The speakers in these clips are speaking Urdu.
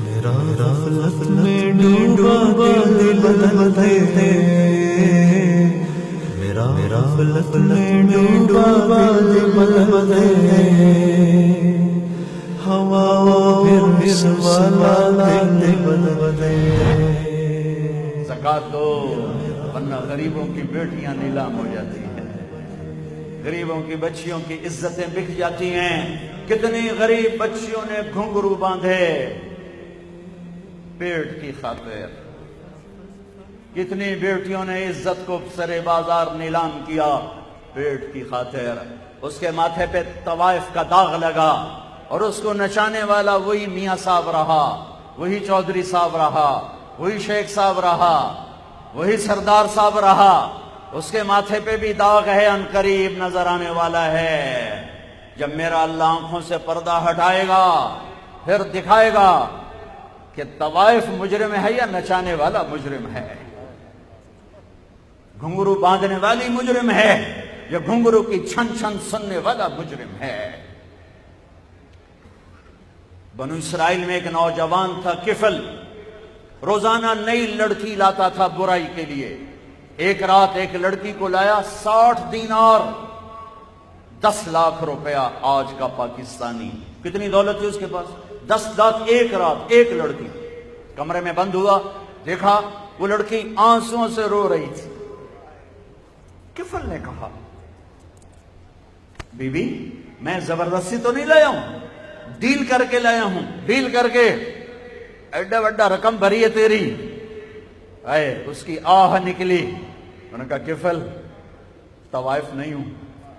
میرا غفلت میں ڈوبا دل بدے، میرا غفلت میں ڈوبا دل بدے، ہوا پھر والا دل بدے۔ زکات دو ورنہ غریبوں کی بیٹیاں نیلام ہو جاتی ہیں، غریبوں کی بچیوں کی عزتیں بک جاتی ہیں۔ کتنی غریب بچیوں نے گھنگرو باندھے پیٹ کی خاطر، کتنی بیٹیوں نے عزت کو سرے بازار نیلام کیا پیٹ کی خاطر۔ اس کے ماتھے پہ طوائف کا داغ لگا اور اس کو نچانے والا وہی میاں صاحب رہا، وہی چودھری صاحب رہا، وہی شیخ صاحب رہا، وہی سردار صاحب رہا۔ اس کے ماتھے پہ بھی داغ ہے، ان قریب نظر آنے والا ہے۔ جب میرا اللہ آنکھوں سے پردہ ہٹائے گا پھر دکھائے گا کہ طوائف مجرم ہے یا نچانے والا مجرم ہے، گھنگرو باندھنے والی مجرم ہے یا گھنگرو کی چھن چھن سننے والا مجرم ہے۔ بنو اسرائیل میں ایک نوجوان تھا کفل، روزانہ نئی لڑکی لاتا تھا برائی کے لیے۔ ایک رات ایک لڑکی کو لایا 60 دینار، 10 لاکھ روپیہ آج کا پاکستانی۔ کتنی دولت تھی اس کے پاس؟ 10 لاکھ ایک رات، ایک لڑکی۔ کمرے میں بند ہوا، دیکھا وہ لڑکی آنسوں سے رو رہی تھی۔ کفل نے کہا بی بی میں زبردستی تو نہیں لایا ہوں، ڈیل کر کے لایا ہوں، ڈیل کر کے، ایڈا وڈا رقم بھری ہے تیری۔ آئے اس کی آہ نکلی۔ انہوں نے کہا کفل طوائف نہیں ہوں،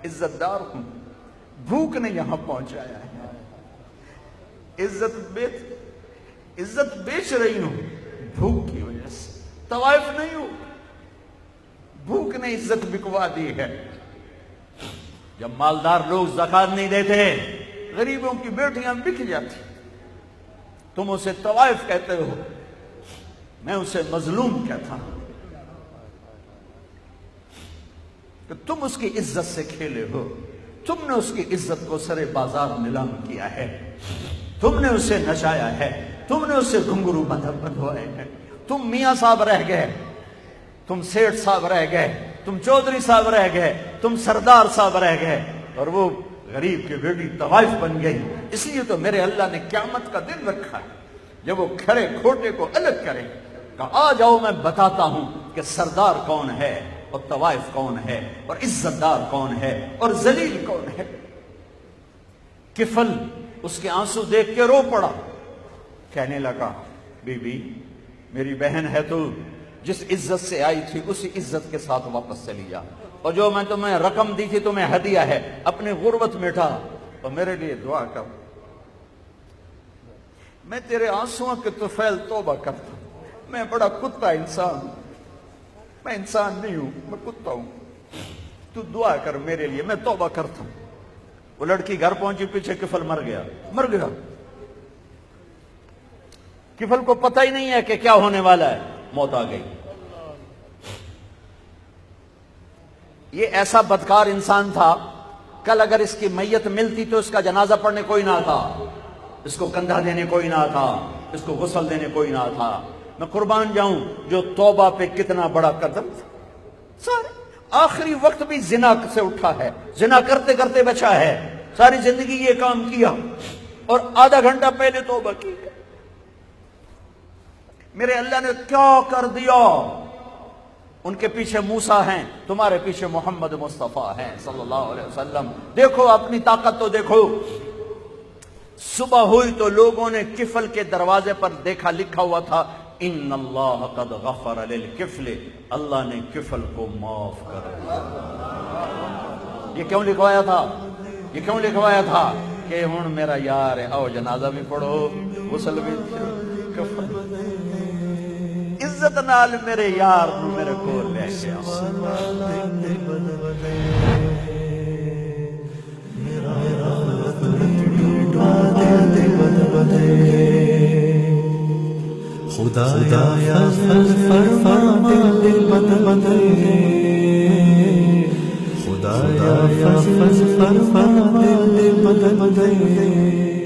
عزت دار ہوں، بھوک نے یہاں پہنچایا ہے، عزت بیچ رہی ہوں بھوک کی وجہ سے، طوائف نہیں ہوں، بھوک نے عزت بکوا دی ہے۔ جب مالدار لوگ زکات نہیں دیتے غریبوں کی بیٹیاں بک جاتی، تم اسے طوائف کہتے ہو، میں اسے مظلوم کہتا ہوں کہ تم اس کی عزت سے کھیلے ہو، تم نے اس کی عزت کو سرے بازار نیلام کیا ہے، تم نے اسے نچایا ہے، تم نے اسے گھنگرو بندھوائے ہیں۔ تم میاں صاحب رہ گئے، تم سیٹھ صاحب رہ گئے، تم چودھری صاحب رہ گئے، تم سردار صاحب رہ گئے، اور وہ غریب کی بیٹی طوائف بن گئی۔ اس لیے تو میرے اللہ نے قیامت کا دن رکھا ہے جب وہ کھڑے کھوٹے کو الگ کرے، کہ آ جاؤ میں بتاتا ہوں کہ سردار کون ہے اور طوائف کون ہے اور عزت دار کون ہے اور ذلیل کون ہے۔ کفل اس کے آنسو دیکھ کے رو پڑا، کہنے لگا بی بی میری بہن ہے تو، جس عزت سے آئی تھی اسی عزت کے ساتھ واپس چلی جا، اور جو میں تمہیں رقم دی تھی تمہیں ہدیہ ہے، اپنی غربت مٹا اور میرے لیے دعا کر۔ میں تیرے آنسوؤں کے طفیل توبہ کرتا ہوں، میں بڑا کتا انسان، میں انسان نہیں ہوں، میں کتا ہوں، تو دعا کر میرے لیے، میں توبہ کرتا ہوں۔ وہ لڑکی گھر پہنچی، پیچھے کفل مر گیا۔ کفل کو پتہ ہی نہیں ہے کہ کیا ہونے والا ہے، موت آ گئی۔ یہ ایسا بدکار انسان تھا، کل اگر اس کی میت ملتی تو اس کا جنازہ پڑھنے کوئی نہ تھا، اس کو کندھا دینے کوئی نہ تھا، اس کو غسل دینے کوئی نہ تھا۔ میں قربان جاؤں جو توبہ پہ کتنا بڑا قدم تھا۔ سارے آخری وقت بھی زنا سے اٹھا ہے، زنا کرتے کرتے بچا ہے، ساری زندگی یہ کام کیا اور آدھا گھنٹہ پہلے توبہ کی۔ میرے اللہ نے کیا کر دیا؟ ان کے پیچھے موسیٰ ہیں، تمہارے پیچھے محمد مصطفیٰ ہیں صلی اللہ علیہ وسلم۔ دیکھو اپنی طاقت تو دیکھو۔ صبح ہوئی تو لوگوں نے کفل کے دروازے پر دیکھا، لکھا ہوا تھا ان اللہ قد غفر للکفل، اللہ نے کفل کو معاف کر دیا۔ یہ کیوں لکھوایا تھا؟ یہ کیوں لکھوایا تھا کہ ہن میرا یار ہے، آؤ جنازہ بھی پڑھو، غسل بھی کفل عزت نال میرے یار نو میرے کو لے کے آؤ۔ خدایا فرما دل بدے، خدایا فرما دل بدے۔